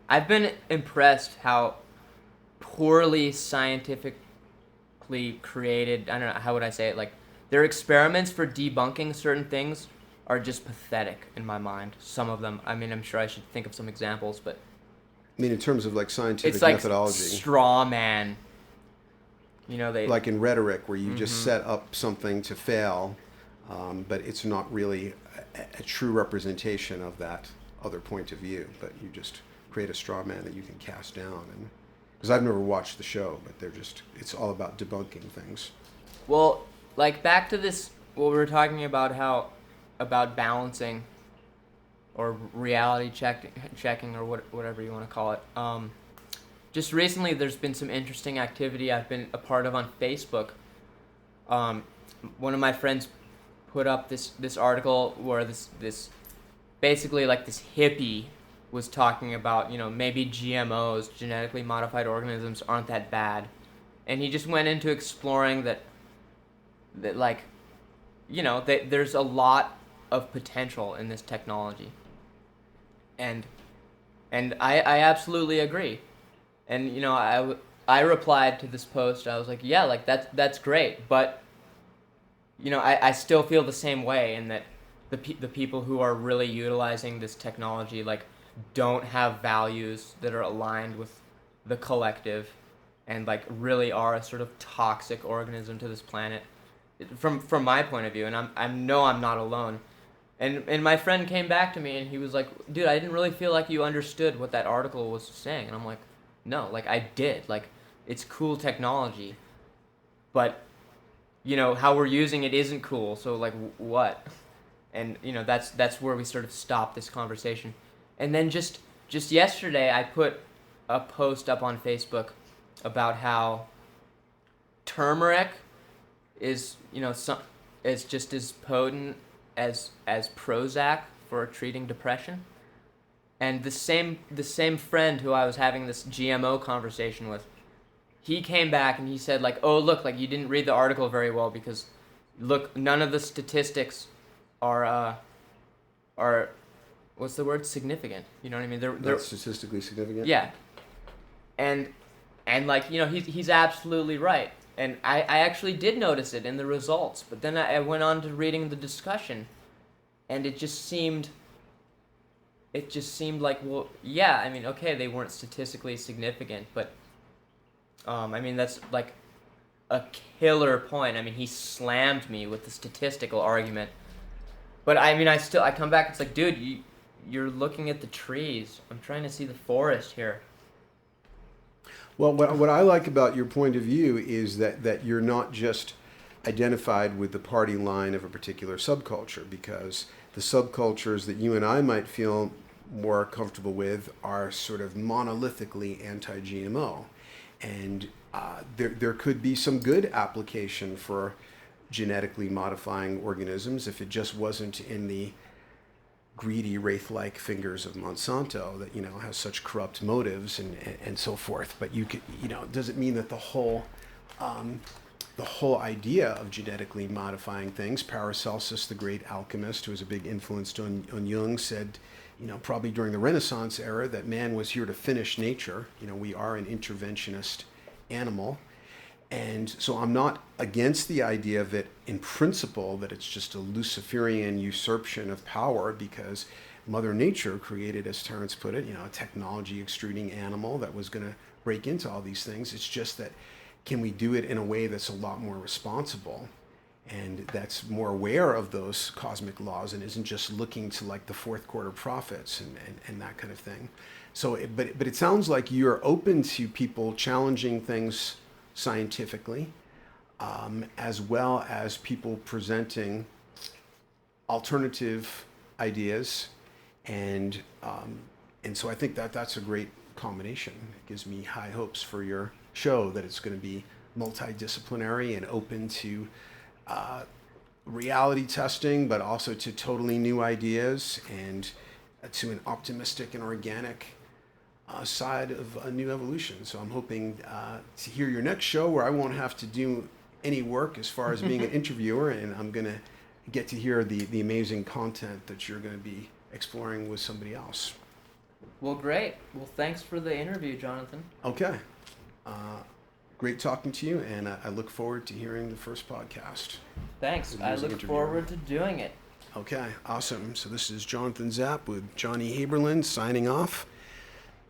I've been impressed how poorly scientifically created. I don't know, how would I say it? Like, their experiments for debunking certain things are just pathetic in my mind. Some of them. I mean, I'm sure I should think of some examples, but I mean, in terms of like scientific it's like methodology, straw man. They like in rhetoric, where you just set up something to fail, but it's not really a true representation of that other point of view. But you just create a straw man that you can cast down. And because I've never watched the show, but it's all about debunking things. Well, like back to this, what we were talking about, about balancing or reality checking or whatever you want to call it. Just recently, there's been some interesting activity I've been a part of on Facebook. One of my friends put up this article where this basically like this hippie was talking about, maybe GMOs, genetically modified organisms, aren't that bad, and he just went into exploring that like, there's a lot of potential in this technology, and I absolutely agree. And I replied to this post. I was like, yeah, like that's great, but I still feel the same way, in that the people who are really utilizing this technology like don't have values that are aligned with the collective, and like really are a sort of toxic organism to this planet, from my point of view. And I'm not alone. And my friend came back to me and he was like, dude, I didn't really feel like you understood what that article was saying. And I'm like, no, like I did. Like, it's cool technology, but how we're using it isn't cool. So like, what? And that's where we sort of stopped this conversation. And then just yesterday, I put a post up on Facebook about how turmeric is is just as potent as Prozac for treating depression. And the same friend who I was having this GMO conversation with, he came back and he said like, oh look, like you didn't read the article very well, because look, none of the statistics are what's the word, significant. You know what I mean? They're statistically significant. Yeah. And like he's absolutely right. And I actually did notice it in the results, but then I went on to reading the discussion, and it just seemed like, well, yeah, I mean, okay, they weren't statistically significant, but I mean, that's like a killer point. I mean, he slammed me with the statistical argument, but I mean, I come back, it's like, dude, you're looking at the trees. I'm trying to see the forest here. Well, what I like about your point of view is that you're not just identified with the party line of a particular subculture, because the subcultures that you and I might feel more comfortable with are sort of monolithically anti-GMO. And there could be some good application for genetically modifying organisms if it just wasn't in the greedy wraith-like fingers of Monsanto that, has such corrupt motives and so forth. But it doesn't mean that the whole idea of genetically modifying things. Paracelsus, the great alchemist, who was a big influence on Jung, said, probably during the Renaissance era, that man was here to finish nature. We are an interventionist animal. And so I'm not against the idea of it in principle, that it's just a Luciferian usurpation of power, because Mother Nature created, as Terence put it, a technology extruding animal that was going to break into all these things. It's just that, can we do it in a way that's a lot more responsible and that's more aware of those cosmic laws and isn't just looking to like the fourth quarter profits and that kind of thing. So, but it sounds like you're open to people challenging things scientifically, as well as people presenting alternative ideas, and so I think that's a great combination. It gives me high hopes for your show, that it's going to be multidisciplinary and open to reality testing, but also to totally new ideas and to an optimistic and organic side of a new evolution. So I'm hoping to hear your next show, where I won't have to do any work as far as being an interviewer, and I'm going to get to hear the amazing content that you're going to be exploring with somebody else. Well, great. Well, thanks for the interview, Jonathan. Okay. Great talking to you, and I look forward to hearing the first podcast. Thanks. I look forward to doing it. Okay, awesome. So this is Jonathan Zapp with Johnny Haeberlin signing off.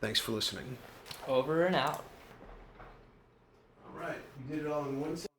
Thanks for listening. Over and out. All right, we did it all in one second.